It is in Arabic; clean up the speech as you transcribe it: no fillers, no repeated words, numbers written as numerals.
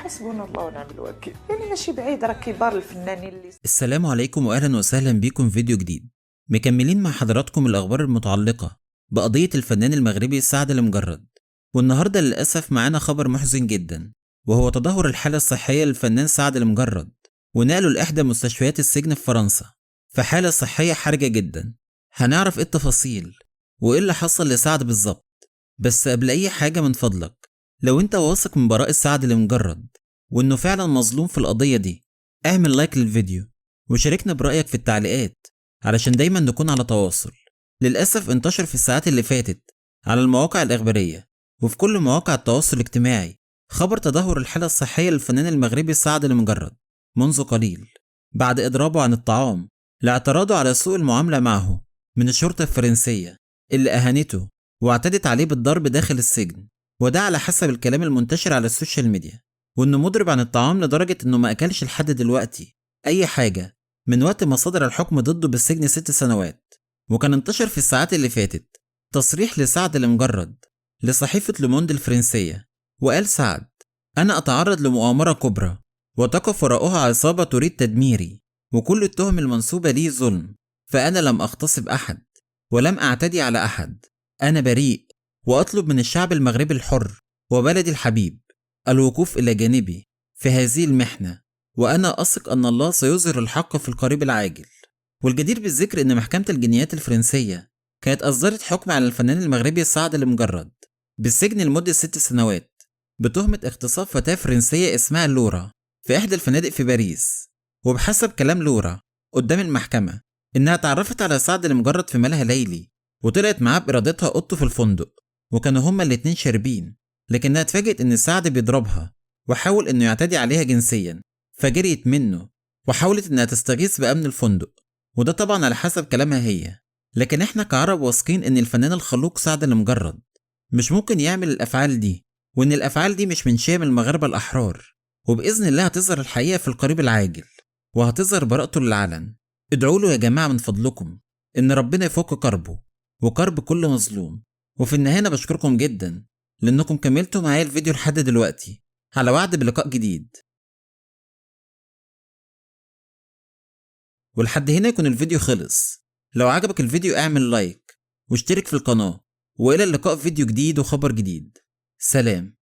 حسبنا الله ونعم الوكيل. يعني ماشي بعيد، راه كبار الفنانين اللي السلام عليكم واهلا وسهلا بيكم في فيديو جديد. مكملين مع حضراتكم الاخبار المتعلقة بقضية الفنان المغربي سعد المجرد. والنهاردة للأسف معانا خبر محزن جدا، وهو تدهور الحالة الصحية للفنان سعد المجرد، ونقله لإحدى مستشفيات السجن في فرنسا في حالة صحية حرجة جدا. هنعرف ايه التفاصيل وايه اللي حصل لسعد بالظبط. بس قبل اي حاجة من فضلك، لو انت واثق من براءة سعد المجرد وانه فعلا مظلوم في القضية دي، اعمل لايك للفيديو وشاركنا برأيك في التعليقات علشان دايما نكون على تواصل. للأسف انتشر في الساعات اللي فاتت على المواقع الإخبارية وفي كل مواقع التواصل الاجتماعي خبر تدهور الحالة الصحية للفنان المغربي سعد المجرد منذ قليل، بعد إضرابه عن الطعام لاعتراضه على سوء المعاملة معه من الشرطة الفرنسية اللي أهانته واعتدت عليه بالضرب داخل السجن. وده على حسب الكلام المنتشر على السوشيال ميديا، وإنه مضرب عن الطعام لدرجة إنه ما أكلش لحد دلوقتي أي حاجة من وقت ما صدر الحكم ضده بالسجن 6 سنوات. وكان انتشر في الساعات اللي فاتت تصريح لسعد المجرد لصحيفة لوموند الفرنسية، وقال سعد: أنا أتعرض لمؤامرة كبرى وتقف وراءها عصابة تريد تدميري، وكل التهم المنسوبة لي ظلم، فأنا لم أغتصب أحد ولم أعتدي على أحد، أنا بريء، وأطلب من الشعب المغربي الحر وبلدي الحبيب الوقوف إلى جانبي في هذه المحنة، وأنا أثق أن الله سيظهر الحق في القريب العاجل. والجدير بالذكر إن محكمة الجنايات الفرنسية كانت أصدرت حكم على الفنان المغربي سعد المجرد بالسجن لمدة 6 سنوات بتهمة اغتصاب فتاة فرنسية اسمها لورا في إحدى الفنادق في باريس. وبحسب كلام لورا قدام المحكمة إنها تعرفت على سعد المجرد في ملهى ليلي وطلعت معاه بإرادتها أوضته في الفندق، وكانوا هما الاتنين شاربين، لكنها اتفاجئت إن سعد بيضربها وحاول إنه يعتدي عليها جنسيا، فجريت منه وحاولت إنها تستغيث بأمن الفندق، وده طبعا على حسب كلامها هي. لكن احنا كعرب واثقين ان الفنان الخلوق سعد المجرد مش ممكن يعمل الافعال دي، وان الافعال دي مش من شيم المغاربه الاحرار، وباذن الله هتظهر الحقيقه في القريب العاجل وهتظهر براءته للعلن. ادعوا له يا جماعه من فضلكم ان ربنا يفك كربه وكرب كل مظلوم. وفي النهايه انا بشكركم جدا لانكم كملتوا معايا الفيديو لحد دلوقتي، على وعد بلقاء جديد. ولحد هنا يكون الفيديو خلص. لو عجبك الفيديو اعمل لايك واشترك في القناة، وإلى اللقاء في فيديو جديد وخبر جديد. سلام.